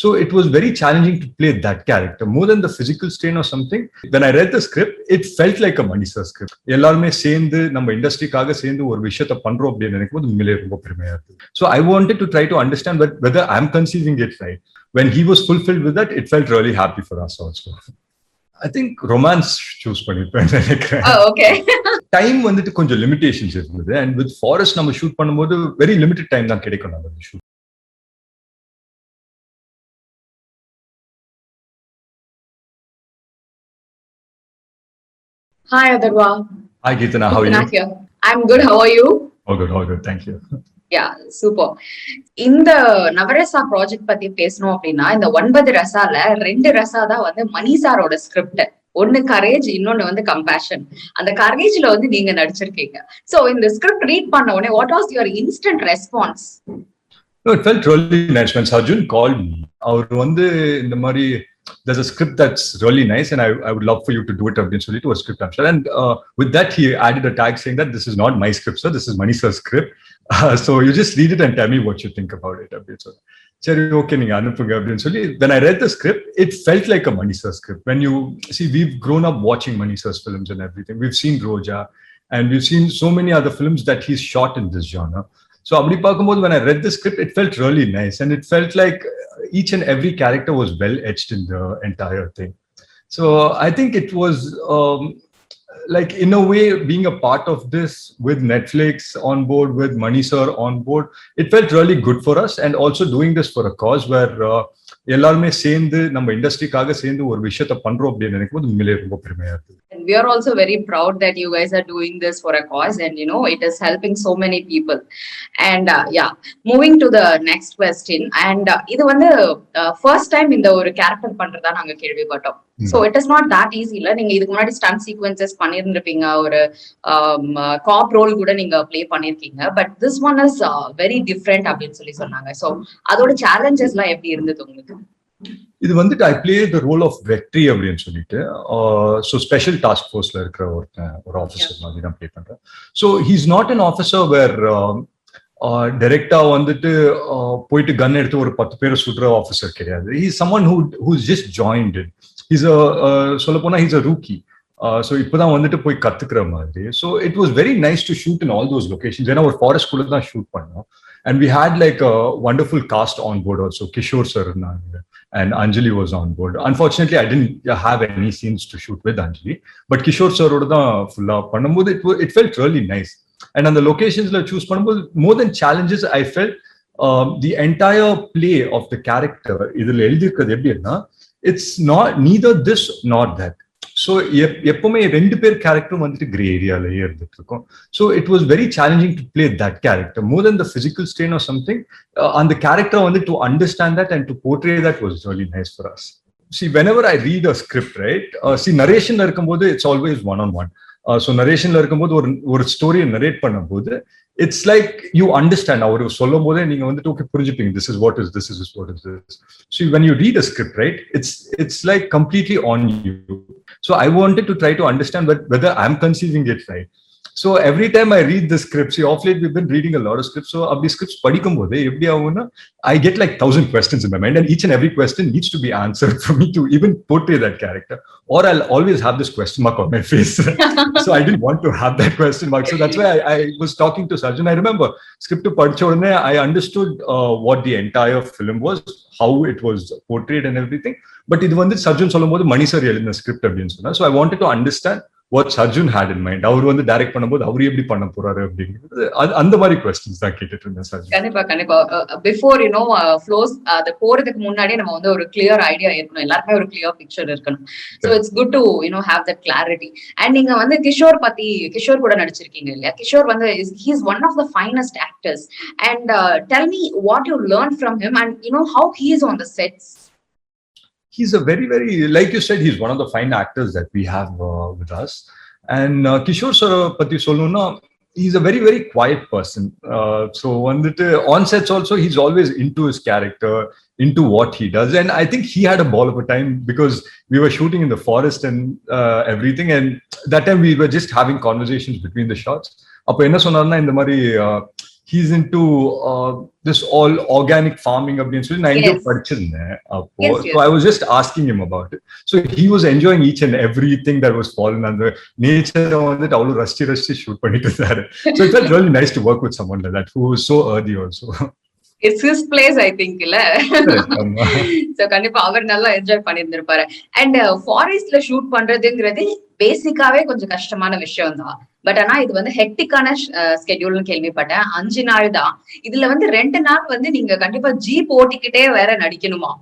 So it was very challenging to play that character more than the physical strain or something. When I read the script, it felt like a Mani sir script. எல்லாருமே சேர்ந்து நம்ம இண்டஸ்ட்ரிக்காக சேர்ந்து ஒரு விஷயத்தை பண்றோம் அப்படின்னு நினைக்கும் போது உண்மையிலே ரொம்ப பெருமையா இருக்கு. So I wanted to try to understand whether I'm conceiving it right. When he was fulfilled with that, it felt really happy for us also. I think romance choose பண்ணிருப்பேன் நினைக்கிறேன். Okay. டைம் வந்துட்டு கொஞ்சம் limitations இருந்தது. And with Forest நம்ம shoot பண்ணும்போது very limited time தான் கிடைக்கும் நம்ம shoot. Hi, Atharvaa. Hi, Keerthana. How are you? Here. I'm good. How are you? All good, all good. Thank you. Yeah, super. இந்த Navarasa project பத்தி பேசணும் அப்படின்னா இந்த 9 ரசால 2 ரசா தான் வந்து மணி சாரோட ஸ்கிரிப்ட். ஒன்னு கரேஜ், இன்னொன்னு வந்து கம்பேஷன். அந்த கரேஜ்ல வந்து நீங்க நடிச்சிருக்கீங்க. சோ இந்த ஸ்கிரிப்ட் ரீட் பண்ண உடனே what was your instant response? No, it felt really nice when Sarjun called me. அவர் வந்து இந்த மாதிரி there's a script that's really nice and I would love for you to do it eventually to a script I'm sure. And with that he added a tag saying that this is not my script sir, this is Mani sir's script. So you just read it and tell me what you think about it. Seri okay neenga anupunga appdinu solli when I read the script it felt like a Mani sir script. When you see, we've grown up watching Mani sir's films and everything. We've seen Roja and we've seen so many other films that he's shot in this genre. So abdi paakumbodhu when I read the script it felt really nice and it felt like each and every character was well etched in the entire thing. So I think it was like in a way being a part of this with Netflix on board, with Mani sir on board, it felt really good for us. And also doing this for a cause where எல்லாருமே சேர்ந்து நம்ம இண்டஸ்ட்ரிக்காக சேர்ந்து ஒரு விஷயத்தை பண்றோம் அப்படின்னு நினைக்கும் போது உண்மையிலே ரொம்ப பெருமையா இருக்கு. And we are also very proud that you guys are doing this for a cause and you know it is helping so many people. And yeah, moving to the next question. And இது வந்து first time இந்த ஒரு character பண்றதா நாங்க கேள்விப்பட்டோம். So it is not that easy இல்ல. நீங்க இதுக்கு முன்னாடி ஸ்டண்ட் சீக்வென்சஸ் பண்ணிருந்திருப்பீங்க, ஒரு காப் ரோல் கூட நீங்க ப்ளே பண்ணிருக்கீங்க. But this one is very different அப்படின்னு சொல்லி சொன்னாங்க. ஸோ அதோட சேலஞ்சஸ் எல்லாம் எப்படி இருந்தது உங்களுக்கு? இது வந்துட்டு I play the role of Vetri அப்படின்னு சொல்லிட்டு ஸோ ஸ்பெஷல் டாஸ்க் ஃபோர்ஸ்ல இருக்கிற ஒரு ஆஃபீஸர் மாதிரி தான் பிளே பண்றேன். So he's not an officer where டைரக்டா வந்துட்டு போயிட்டு கன் எடுத்து ஒரு 10 பேரை சுடுற ஆஃபீஸர் கிடையாது. He is someone whose just joined. He's சொல்ல போனா ஹீஸ் அ ரூக்கி. ஸோ இப்போதான் வந்துட்டு போய் கத்துக்கிற மாதிரி. So it was very nice to shoot in all those locations. ஏன்னா ஒரு ஃபாரஸ்ட் குள்ள தான் ஷூட் பண்ணோம். And we had like a wonderful cast on board also. Kishore sir and Anjali was on board. Unfortunately, I didn't have any scenes to shoot with Anjali, but Kishore sir oda full up பண்ணும்போது it felt really nice. And on the locations la choose பண்ணும்போது more than challenges, I felt the entire play of the character idhula எழுதிருக்கிறது எப்படின்னா it's not neither this nor that. So எப்பவுமே 2 பேர் கேரக்டரும் வந்துட்டு grey ஏரியாலேயே இருந்துட்டு இருக்கும். So it was very challenging to play that character more then the physical strain or something. அந்த character வந்து to understand that and to portray that was really nice for us. See, whenever I read a script, right, narrationல இருக்கும்போது it's always one-on-one. So நரேஷன்ல இருக்கும்போது ஒரு ஸ்டோரியை narrate பண்ணும்போது it's like you understand. அவர் சொல்லும் போதே நீங்க வந்துட்டு ஓகே புரிஞ்சுப்பீங்க, this is what is this is what is this. So when you read a script, right, it's like completely on you. So I wanted to try to understand whether I'm conceiving it right. So every time I read the script, see, off late we've been reading a lot of scripts. So of the scripts padikumbodhu eppadi avuna I get like 1000 questions in my mind, and each and every question needs to be answered for me to even portray that character, or I'll always have this question mark on my face. So I didn't want to have that question mark. So that's why I was talking to Sarjun. I remember script padchodane I understood what the entire film was, how it was portrayed and everything. But idu vandu Sarjun solumbodhu Mani sir eludna script appdinu sonna. So I wanted to understand what Sarjun had in mind. அவர் வந்து direct பண்ணும்போது அவர் எப்படி பண்ண போறாரு அப்படிங்கிறது அந்த மாதிரி questions தான் கேட்டுட்டு இருந்தேன் Sarjun. கண்டிப்பா பிஃபோர் ஃப்ளோஸ் அது போறதுக்கு முன்னாடியே நம்ம வந்து ஒரு கிளியர் ஐடியா இருக்கணும், எல்லாருமே ஒரு கிளியர் பிக்சர் இருக்கணும். So it's good to have that clarity. And நீங்க வந்து கிஷோர் கூட நடிச்சிருக்கீங்க இல்லையா? கிஷோர் வந்து he is one of the finest actors, and tell me what you learned from him and how he is on the sets. He's a very, very, like you said, he's one of the fine actors that we have with us. And Kishore sir patti solnuna, he's a very, very quiet person. So on sets also, he's always into his character, into what he does. And I think he had a ball of a time because we were shooting in the forest and everything. And that time we were just having conversations between the shots. Appo enna sonnarna indha mari he's into this all organic farming அப்படின்னு சொல்லி நான் எங்கேயோ படிச்சிருந்தேன் அப்போ. So I was just asking him about it. So he was enjoying each and everything that was fallen. அந்த நேச்சரை வந்துட்டு அவ்வளவு ரஷ்டி shoot பண்ணிட்டு இருந்தாரு. So it felt really nice to work with someone like that who was so earthy also. It's his place, I think, இல்ல? So கண்டிப்பா அவர் நல்லா enjoy பண்ணிருந்திருப்பாரு. And ஃபாரஸ்ட்ல shoot பண்றதுங்கிறது பேசிக்காவே கொஞ்சம் கஷ்டமான விஷயம் தான். பட் ஆனா இது வந்து ஹெக்டிக்கான ஸ்கெடியூல்னு கேள்விப்பட்டேன். 5 நாள் தான். இதுல வந்து 2 நாள் வந்து நீங்க கண்டிப்பா ஜீப் ஓட்டிக்கிட்டே வேற நடிக்கணுமா?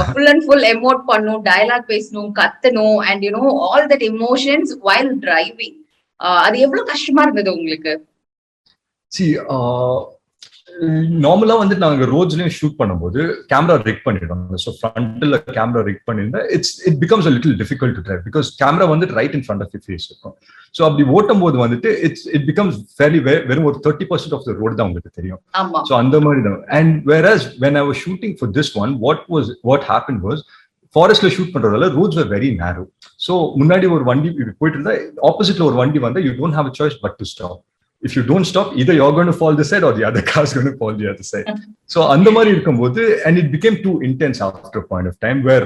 ஃபுல் அண்ட் ஃபுல் எமோட் பண்ணும், டயலாக் பேசணும், கத்தணும், and you know all that emotions while driving. அது எவ்வளவு கஷ்டமா இருந்தது உங்களுக்கு? நார்மலா வந்து நாங்க ரோட்ஸ்லயும் ஷூட் பண்ணும்போது கேமரா ரிக் பண்ணிடுவாங்க. ஸோ ஃப்ரண்ட்ல கேமரா ரிக் பண்ணிருந்தா it becomes a little difficult to drive because camera வந்து right in front of the face இருக்கும். ஸோ அப்படி ஓட்டும் போது வந்துட்டு இட் பிகம்ஸ் வெறும் ஒரு 30% ஆஃப் த ரோடு தான் உங்களுக்கு தெரியும். ஸோ அந்த மாதிரி தான். And where's when I was shooting for this one what happen was ஃபாரஸ்ட்ல ஷூட் பண்றதால roads are very narrow. So முன்னாடி ஒரு வண்டி போயிட்டு இருந்தா ஆப்போசிட்ல ஒரு வண்டி வந்தா you don't have a choice but to stop. If you don't stop, either you're going to fall this side or the other car is going to fall the other side. So அந்த மாதிரி இருக்கும்போது and it became too intense after a point of time where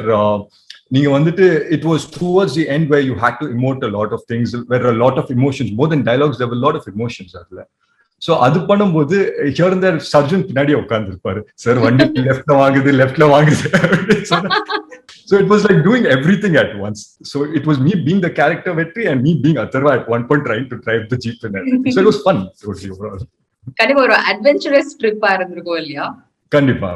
நீங்க வந்துட்டு it was towards the end where you had to emote a lot of things, where a lot of emotions, more than dialogues, there were a lot of emotions அதுல. So அது பண்ணும்போது here and there Sarjun பின்னாடியே உட்கார்ந்துருப்பாரு. Sir வண்டி லெஃப்ட்ல வாங்குது. So it was like doing everything at once. So it was me being the character Vetri and me being Atharvaa at one point trying to drive the jeep and everything. So it was fun totally overall. கண்டிப்பா ஒரு adventurous ட்ரிப்பா இருந்திருக்கும் இல்லையா? கண்டிப்பா.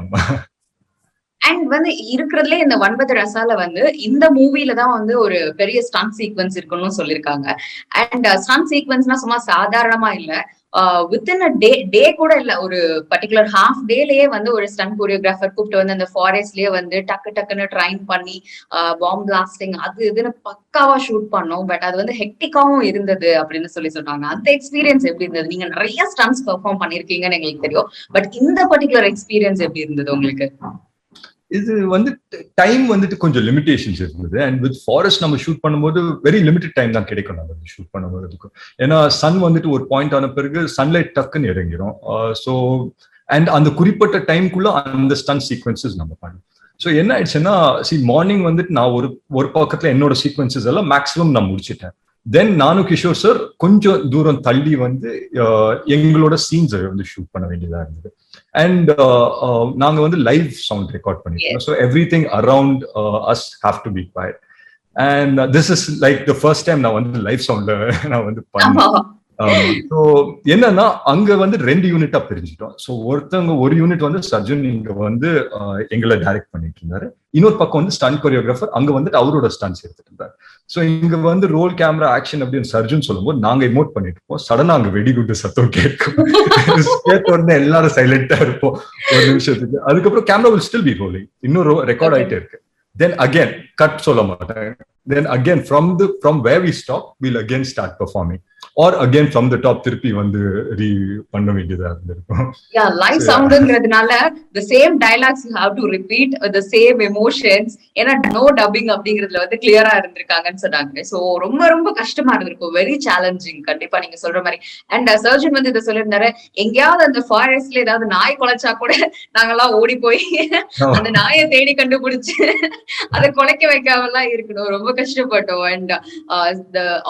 And வந்து இருக்கிறதுல இந்த 9 ரசால வந்து இந்த மூவில தான் வந்து ஒரு பெரிய ஸ்டண்ட் சீக்வன்ஸ் இருக்குன்னு சொல்லியிருக்காங்க. அண்ட் ஸ்டண்ட் சீக்வன்ஸ்னா சும்மா சாதாரணமா இல்ல, வித்தின் அ டே கூட இல்ல, ஒரு பர்டிகுலர் ஹாஃப் டேலயே வந்து ஒரு ஸ்டண்ட் கோரியோகிராஃபர் கூப்பிட்டு வந்து அந்த ஃபாரஸ்ட்லயே வந்து டக்குன்னு ட்ரைன் பண்ணி பாம் பிளாஸ்டிங் அது இதுன்னு பக்காவா ஷூட் பண்ணோம். பட் அது வந்து ஹெக்டிக்காவும் இருந்தது அப்படின்னு சொன்னாங்க. அந்த எக்ஸ்பீரியன்ஸ் எப்படி இருந்தது? நீங்க நிறைய ஸ்டண்ட்ஸ் பெர்ஃபார்ம் பண்ணிருக்கீங்கன்னு எங்களுக்கு தெரியும், பட் இந்த பர்டிகுலர் எக்ஸ்பீரியன்ஸ் எப்படி இருந்தது உங்களுக்கு? இது வந்து டைம் வந்துட்டு கொஞ்சம் லிமிடேஷன்ஸ் இருந்தது. அண்ட் வித் ஃபாரஸ்ட் நம்ம ஷூட் பண்ணும்போது வெரி லிமிடெட் டைம் தான் கிடைக்கும் நம்ம ஷூட் பண்ணும்போது. ஏன்னா சன் வந்துட்டு ஒரு பாயிண்ட் ஆன பிறகு சன்லைட் டக்குன்னு இறங்கிடும். ஸோ அண்ட் அந்த குறிப்பிட்ட டைம்குள்ள அந்த ஸ்டன் சீக்வன்சஸ் நம்ம பண்ணோம். ஸோ என்ன ஆயிடுச்சுன்னா மார்னிங் வந்துட்டு நான் ஒரு பக்கத்துல என்னோட சீக்வன்சஸ் எல்லாம் மேக்ஸிமம் நான் முடிச்சிட்டேன். தென் நானும் கிஷோர் சார் கொஞ்சம் தூரம் தள்ளி வந்து எங்களோட சீன்ஸை வந்து ஷூட் பண்ண வேண்டியதா இருந்தது. அண்ட் நாங்க வந்து லைவ் சவுண்ட் ரெக்கார்ட் பண்ணிருக்கோம். So everything around us have to be quiet. And this is like the first time நான் வந்து லைவ் சவுண்ட்ல நான் வந்து பண்ணேன். ஸோ என்னன்னா அங்க வந்து 2 யூனிட்டா பிரிஞ்சிட்டோம். ஸோ ஒரு யூனிட் வந்து சர்ஜுன் இங்க வந்து எங்களை டைரக்ட் பண்ணிட்டு இருந்தாரு. இன்னொரு பக்கம் வந்து ஸ்டண்ட் கொரியோகிராஃபர் அங்க வந்துட்டு அவரோட ஸ்டன்ஸ் எடுத்துட்டு இருந்தாரு. ஸோ இங்க வந்து ரோல் கேமரா ஆக்ஷன் அப்படின்னு சர்ஜுன் சொல்லும்போது நாங்க இமோட் பண்ணிட்டு இருப்போம். சடனா அங்க வெடிகுண்டு சத்தம் கேட்கும். கேட்ட உடனே எல்லாரும் சைலண்டா இருப்போம் ஒரு நிமிஷத்துக்கு. அதுக்கப்புறம் camera will still be rolling, இன்னும் ரெக்கார்ட் ஆயிட்டே இருக்கு. Then again cut சொல்ல மாட்டேன். Then again from where we stop we'll again start performing or again from the top திருப்பி வந்து பண்ண வேண்டியதா இருந்திருக்கும். Yeah, live soundங்கிறதுனால the same dialogues you have to repeat the same emotions. ஏன்னா no dubbing அப்படிங்கிறதுல வந்து கிளியரா இருந்திருக்காங்கன்னு சொன்னாங்க. சோ ரொம்ப கஷ்டமா இருந்திருக்கும், வெரி சேலஞ்சிங் கண்டிப்பா நீங்க சொல்ற மாதிரி. அண்ட் சர்ஜன் வந்து இதை சொல்லியிருந்தாரு, எங்கேயாவது அந்த ஃபாரஸ்ட்ல ஏதாவது நாய் குலைச்சா கூட நாங்கெல்லாம் ஓடி போய் அந்த நாயை தேடி கண்டுபிடிச்சு அதை குலைக்க வைக்காமலாம் இருக்கணும், ரொம்ப கஷ்டப்பட்டோம். And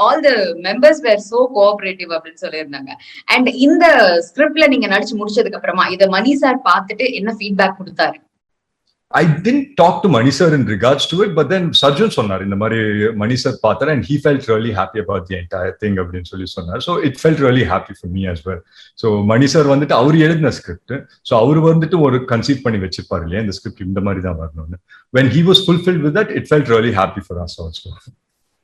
all the members were so cooperative அப்படின்னு சொல்லியிருந்தாங்க. அண்ட் இந்த ஸ்கிரிப்ட்ல நீங்க நடிச்சு முடிச்சதுக்கு அப்புறமா இத மணி சார் பார்த்துட்டு என்ன ஃபீட்பேக் கொடுத்தாரு? I didn't talk to Mani sir in regards to it, but then Sarjun சொன்னார் இந்த மாதிரி Mani sir பார்த்தாரு and he felt really happy about the entire thing அப்படின்னு சொல்லி சொன்னார். So it felt really happy for me as well. So Mani sir வந்துட்டு அவர் எழுதின script, so அவர் வந்துட்டு ஒரு கன்சீவ் பண்ணி வச்சிருப்பாரு இல்லையா இந்த ஸ்கிரிப்ட் இந்த மாதிரி தான் வரணும்னு. When he was fulfilled with that, it felt really happy for us also.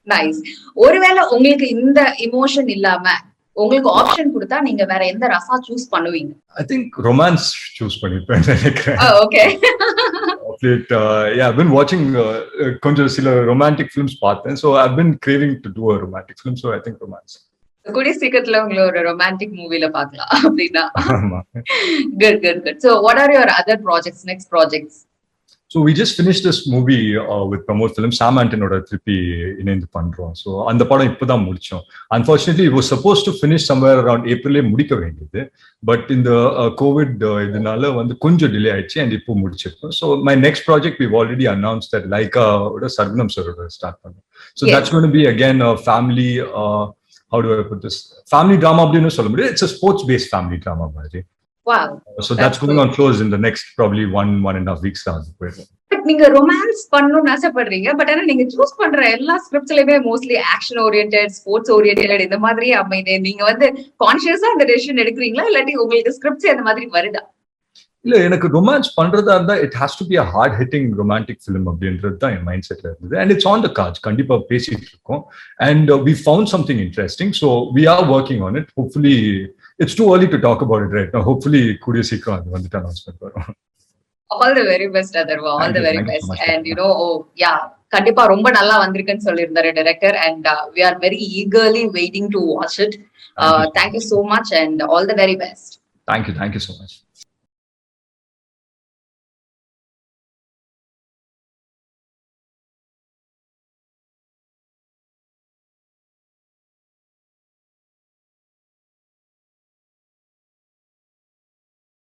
Nice. ஒருவேளை உங்களுக்கு இந்த இமோஷன் இல்லாம உங்களுக்கு ஆப்ஷன் கொடுத்தா நீங்க வேற எந்த ரசா சூஸ் பண்ணுவீங்க? I think romance choose பண்ணிருப்பேன் நினைக்கிறேன். Okay. Yeah, I've been watching கொஞ்சம் சில romantic films பார்த்தேன். So I've been craving to do a romantic film, so I think romance. கூடிய சீக்கிரத்துல உங்களை ஒரு ரொமான்டிக் மூவில பார்க்கலாம் அப்படின்னா. Good. So what are your other projects, next projects? So we just finished this movie with Pramod Film. Sam Antinoda திருப்பி இணைந்து பண்றோம். So அந்த படம் இப்பதான் முடிச்சோம். Unfortunately, it was supposed to finish somewhere around April முடிக்க வேண்டியது. But இந்த COVID இதனால வந்து கொஞ்சம் டிலே ஆயிடுச்சு and இப்போ முடிச்சிருக்கோம். So my next project we've already announced that Laika Sarjun sir start பண்ணோம். So that's going to be again a family how do I put this? Family drama அப்படின்னு சொல்ல முடியாது. It's a sports based family drama மாதிரி. Wow. So that's going on shows in the next probably 1.5 weeks. But நீங்க romance பண்ணணும்னு ஆசைப்படுறீங்க, but ஆனா நீங்க choose பண்ற எல்லா ஸ்கிரிப்ட்ஸ்லயுமே mostly action oriented, sports oriented இந்த மாதிரி அமைது. நீங்க வந்து கான்ஷியஸா இந்த டெசிஷன் எடுக்கிறீங்களா இல்லாட்டி உங்களுக்கு ஸ்கிரிப்ட்ஸ் அந்த மாதிரி வருதா? இல்ல, எனக்கு ரொமான்ஸ் பண்றதா இருந்தா it has to be a heart hitting romantic film அப்படின்றது தான் என் மைண்ட் செட்ல இருந்தது. And it's on the cards, கண்டிப்பா பேசிட்டு இருக்கோம். And we found something interesting. So we are working on it. Hopefully it's too early to talk about it right now. Hopefully கூடிய சீக்கிரம் அது வந்துட்டு அனௌன்ஸ்மென்ட் வரும். All the very best, Atharvaa. All the very best. And you know, கண்டிப்பா ரொம்ப நல்லா வந்திருக்குன்னு சொல்லியிருந்தாரு director. And we are very eagerly waiting to watch it. Thank you so much and all the very best. Thank you so much.